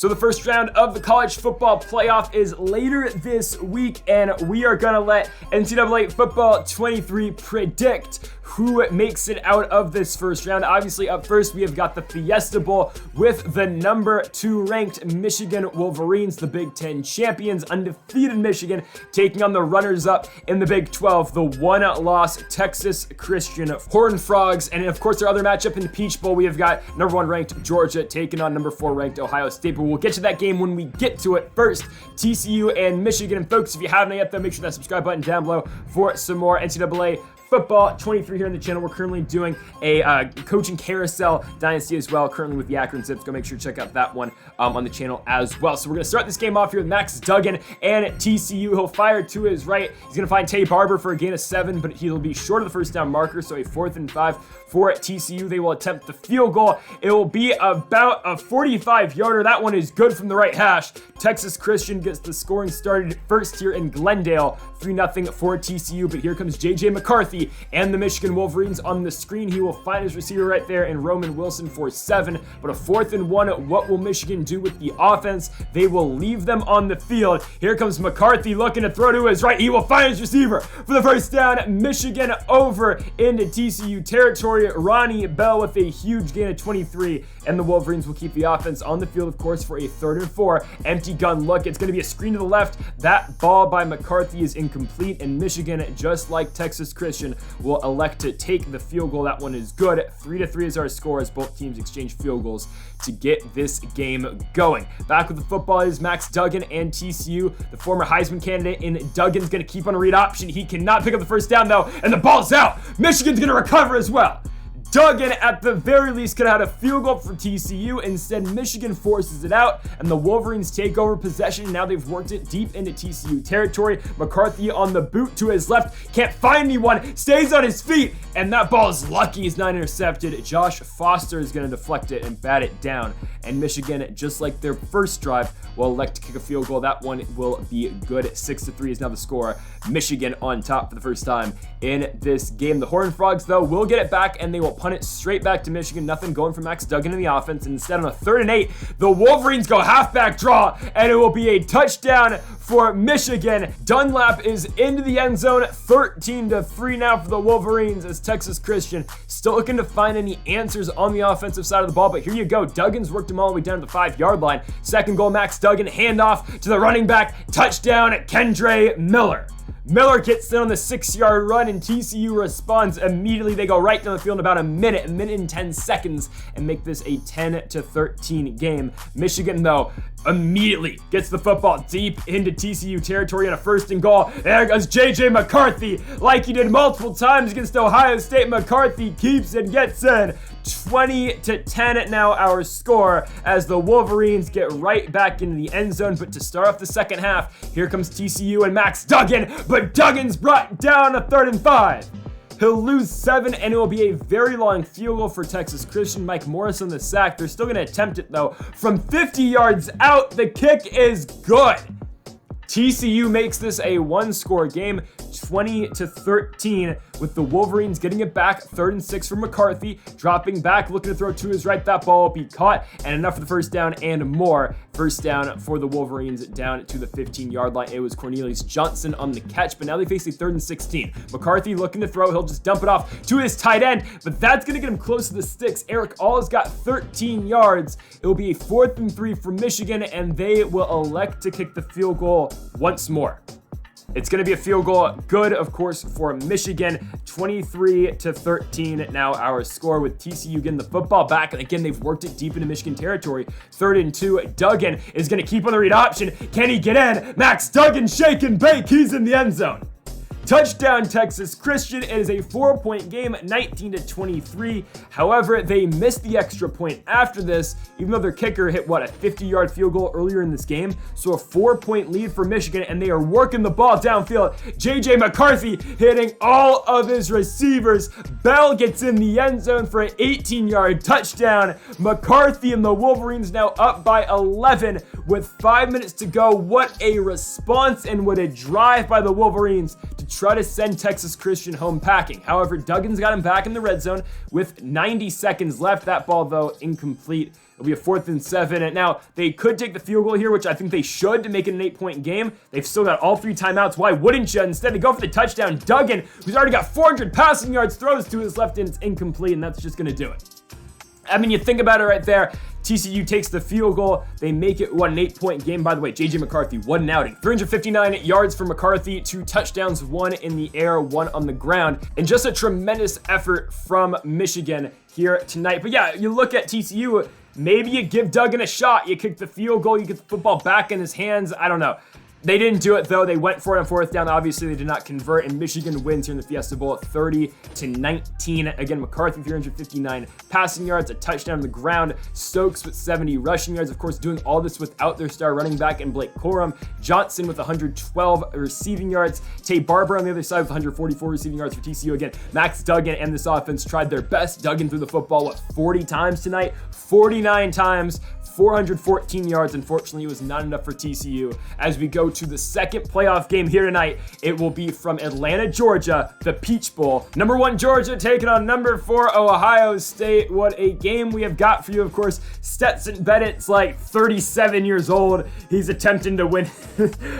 So the first round of the college football playoff is later this week, and we are going to let NCAA Football 23 predict who makes it out of this first round. Obviously, up first, we have got the Fiesta Bowl with the number 2 ranked Michigan Wolverines, the Big Ten champions, undefeated Michigan, taking on the runners-up in the Big 12, the one-loss Texas Christian Horned Frogs. And of course, our other matchup in the Peach Bowl, we have got number 1 ranked Georgia taking on number 4 ranked Ohio State. But we'll get to that game when we get to it. First, TCU and Michigan. And folks, if you haven't yet, though, make sure that subscribe button down below for some more NCAA Football 23 here on the channel. We're currently doing a coaching carousel Dynasty as well, currently with the Akron Zips. Go make sure to check out that one on the channel as well. So we're going to start this game off here with Max Duggan and TCU. He'll fire to his right. He's going to find Tay Barber for a gain of 7, but he'll be short of the first down marker, so a 4th and 5 for TCU. They will attempt the field goal. It will be about a 45-yarder. That one is good from the right hash. Texas Christian gets the scoring started first here in Glendale, 3-0 for TCU, but here comes J.J. McCarthy and the Michigan Wolverines on the screen. He will find his receiver right there in Roman Wilson for 7, but a 4th and 1. What will Michigan do with the offense? They will leave them on the field. Here comes McCarthy looking to throw to his right. He will find his receiver for the first down. Michigan over into TCU territory. Ronnie Bell with a huge gain of 23, and the Wolverines will keep the offense on the field, of course, for a 3rd and 4. Empty gun look. It's going to be a screen to the left. That ball by McCarthy is incomplete, and Michigan, just like Texas Christian, will elect to take the field goal. That one is good. 3-3 is our score as both teams exchange field goals to get this game going. Back with the football is Max Duggan and TCU. The former Heisman candidate in Duggan's going to keep on a read option. He cannot pick up the first down, though, and the ball's out. Michigan's going to recover as well. Duggan, at the very least, could have had a field goal for TCU. Instead, Michigan forces it out, and the Wolverines take over possession. Now they've worked it deep into TCU territory. McCarthy on the boot to his left. Can't find anyone. Stays on his feet, and that ball is lucky. He's not intercepted. Josh Foster is going to deflect it and bat it down. And Michigan, just like their first drive, will elect to kick a field goal. That one will be good. 6-3 is now the score. Michigan on top for the first time in this game. The Horned Frogs, though, will get it back, and they will punt it straight back to Michigan. Nothing going from Max Duggan in the offense. And instead, on a 3rd and 8, the Wolverines go halfback draw, and it will be a touchdown for Michigan. Dunlap is into the end zone. 13-3 now for the Wolverines, as Texas Christian still looking to find any answers on the offensive side of the ball. But here you go. Duggan's worked him all the way down to the 5-yard line. Second goal, Max Duggan. Handoff to the running back. Touchdown, Kendre Miller. Miller gets in on the 6-yard run, and TCU responds immediately. They go right down the field in about a minute and 10 seconds, and make this a 10-13 game. Michigan, though, immediately gets the football deep into TCU territory on a 1st and goal. There goes J.J. McCarthy, like he did multiple times against Ohio State. McCarthy keeps and gets in. 20-10 now our score, as the Wolverines get right back into the end zone. But to start off the second half, here comes TCU and Max Duggan, but Duggan's brought down a 3rd and 5. He'll lose 7, and it will be a very long field goal for Texas Christian. Mike Morris on the sack. They're still going to attempt it, though. From 50 yards out, the kick is good. TCU makes this a 1-score game, 20-13, with the Wolverines getting it back. 3rd and 6 for McCarthy, dropping back, looking to throw to his right. That ball will be caught, and enough for the first down and more. First down for the Wolverines down to the 15-yard line. It was Cornelius Johnson on the catch, but now they face a 3rd and 16. McCarthy looking to throw. He'll just dump it off to his tight end, but that's going to get him close to the sticks. Eric All has got 13 yards. It will be a 4th and 3 for Michigan, and they will elect to kick the field goal once more. It's going to be a field goal. Good, of course, for Michigan. 23-13 now our score, with TCU getting the football back. And again, they've worked it deep into Michigan territory. 3rd and 2. Duggan is going to keep on the read option. Can he get in? Max Duggan shake and bake. He's in the end zone. Touchdown, Texas Christian. It is a 4-point game, 19-23. However, they missed the extra point after this, even though their kicker hit, a 50-yard field goal earlier in this game. So a 4-point lead for Michigan, and they are working the ball downfield. J.J. McCarthy hitting all of his receivers. Bell gets in the end zone for an 18-yard touchdown. McCarthy and the Wolverines now up by 11 with 5 minutes to go. What a response and what a drive by the Wolverines to try to send Texas Christian home packing. However, Duggan's got him back in the red zone with 90 seconds left. That ball, though, incomplete. It'll be a 4th and 7. And now they could take the field goal here, which I think they should to make it an 8-point game. They've still got all 3 timeouts. Why wouldn't you? Instead, they go for the touchdown. Duggan, who's already got 400 passing yards, throws to his left, and it's incomplete, and that's just going to do it. I mean, you think about it right there. TCU takes the field goal. They make it an 8-point game. By the way, J.J. McCarthy, what an outing. 359 yards for McCarthy, 2 touchdowns, 1 in the air, 1 on the ground. And just a tremendous effort from Michigan here tonight. But yeah, you look at TCU, maybe you give Duggan a shot. You kick the field goal, you get the football back in his hands. I don't know. They didn't do it, though. They went for it on 4th down. Obviously, they did not convert, and Michigan wins here in the Fiesta Bowl 30-19. Again, McCarthy, 359 passing yards, a touchdown on the ground. Stokes with 70 rushing yards. Of course, doing all this without their star running back in Blake Corum. Johnson with 112 receiving yards. Tay Barber on the other side with 144 receiving yards for TCU. Again, Max Duggan and this offense tried their best. Duggan threw the football, 40 times tonight? 49 times. 414 yards. Unfortunately, it was not enough for TCU. As we go to the second playoff game here tonight, it will be from Atlanta, Georgia, the Peach Bowl. Number 1 Georgia taking on number 4 Ohio State. What a game we have got for you. Of course, Stetson Bennett's like 37 years old. He's attempting to win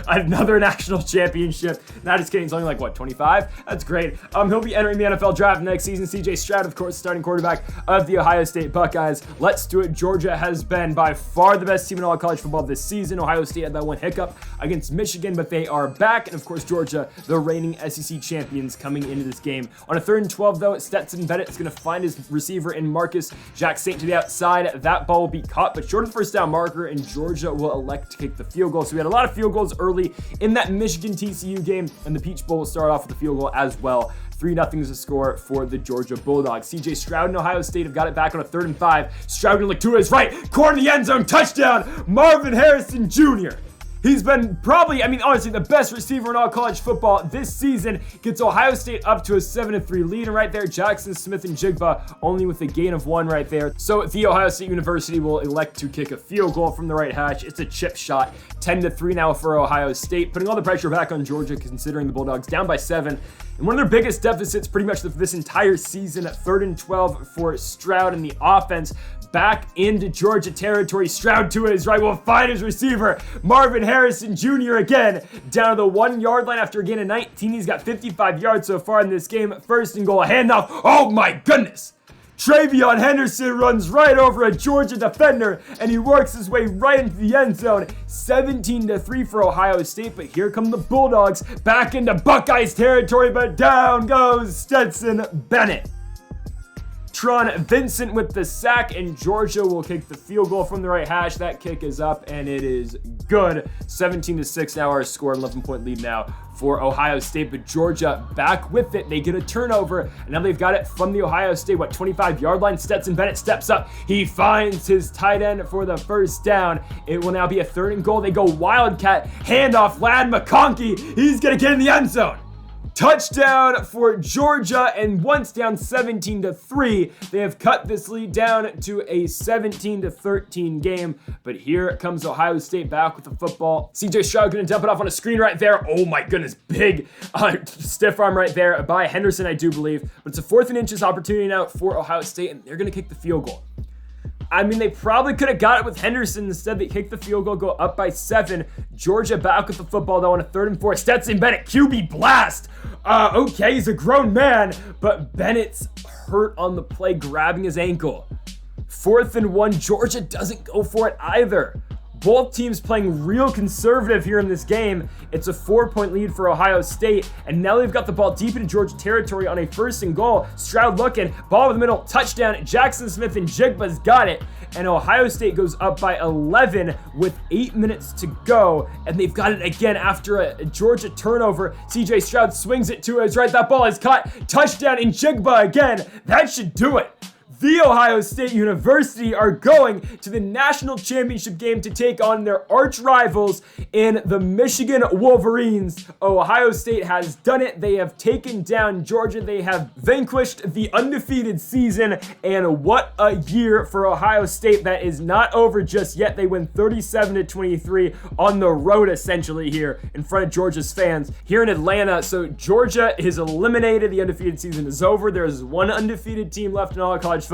another national championship. Not just kidding. He's only like, what, 25? That's great. He'll be entering the NFL draft next season. CJ Stroud, of course, starting quarterback of the Ohio State Buckeyes. Let's do it. Georgia has been by far the best team in all of college football this season. Ohio State had that one hiccup against Michigan, but they are back. And of course, Georgia, the reigning SEC champions, coming into this game. On a 3rd and 12, though, Stetson Bennett is going to find his receiver in Marcus Jack Saint to the outside. That ball will be caught, but short of the 1st down marker, and Georgia will elect to kick the field goal. So we had a lot of field goals early in that Michigan TCU game, and the Peach Bowl will start off with the field goal as well. 3-0 is the score for the Georgia Bulldogs. CJ Stroud and Ohio State have got it back on a 3rd and 5. Stroud going to look to his right. Corner of the end zone. Touchdown. Marvin Harrison Jr. He's been probably, honestly, the best receiver in all college football this season. Gets Ohio State up to a 7-3 lead. And right there, Jackson Smith and Jigba only with a gain of 1 right there. So the Ohio State University will elect to kick a field goal from the right hash. It's a chip shot. 10-3 now for Ohio State. Putting all the pressure back on Georgia, considering the Bulldogs down by 7. And one of their biggest deficits pretty much this entire season at 3rd and 12 for Stroud and the offense. Back into Georgia territory. Stroud to his right will find his receiver, Marvin Harrison Jr. again, down to the 1-yard line after a gain of 19. He's got 55 yards so far in this game. 1st and goal, a handoff. Oh my goodness! Travion Henderson runs right over a Georgia defender, and he works his way right into the end zone. 17-3 for Ohio State, but here come the Bulldogs back into Buckeyes territory, but down goes Stetson Bennett. Tron Vincent with the sack, and Georgia will kick the field goal from the right hash. That kick is up, and it is good. 17-6 now our score, 11-point lead now for Ohio State, but Georgia back with it. They get a turnover, and now they've got it from the Ohio State, 25-yard line. Stetson Bennett steps up. He finds his tight end for the 1st down. It will now be a 3rd and goal. They go Wildcat, handoff, Lad McConkey. He's going to get in the end zone. Touchdown for Georgia, and once down 17-3, they have cut this lead down to a 17-13 game. But here comes Ohio State back with the football. CJ Stroud going to dump it off on a screen right there. Oh my goodness, big stiff arm right there by Henderson, I do believe. But it's a 4th and inches opportunity now for Ohio State, and they're going to kick the field goal. They probably could have got it with Henderson. Instead, they kick the field goal, go up by 7. Georgia back with the football, though, on a 3rd and 4. Stetson Bennett, QB blast. Okay, he's a grown man, but Bennett's hurt on the play, grabbing his ankle. 4th and 1, Georgia doesn't go for it either. Both teams playing real conservative here in this game. It's a 4-point lead for Ohio State, and now they've got the ball deep into Georgia territory on a 1st and goal. Stroud looking, ball in the middle, touchdown. Jackson Smith and Jigba's got it, and Ohio State goes up by 11 with 8 minutes to go, and they've got it again after a Georgia turnover. CJ Stroud swings it to his right. That ball is caught. Touchdown in Jigba again. That should do it. The Ohio State University are going to the national championship game to take on their arch rivals in the Michigan Wolverines. Ohio State has done it. They have taken down Georgia. They have vanquished the undefeated season. And what a year for Ohio State. That is not over just yet. They win 37-23 on the road, essentially, here in front of Georgia's fans here in Atlanta. So Georgia is eliminated. The undefeated season is over. There's one undefeated team left in all of college football.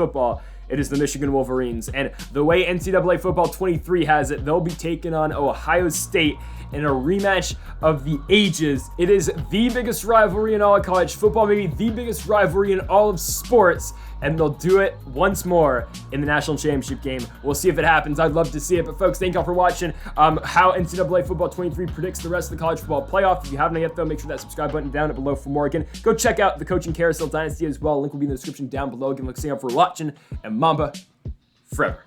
It is the Michigan Wolverines. And the way NCAA Football 23 has it, they'll be taking on Ohio State in a rematch of the ages. It is the biggest rivalry in all of college football, maybe the biggest rivalry in all of sports. And they'll do it once more in the national championship game. We'll see if it happens. I'd love to see it. But folks, thank y'all for watching how NCAA Football 23 predicts the rest of the college football playoff. If you haven't yet, though, make sure that subscribe button down below for more. Again, go check out the Coaching Carousel Dynasty as well. Link will be in the description down below. Again, thanks for watching, and Mamba forever.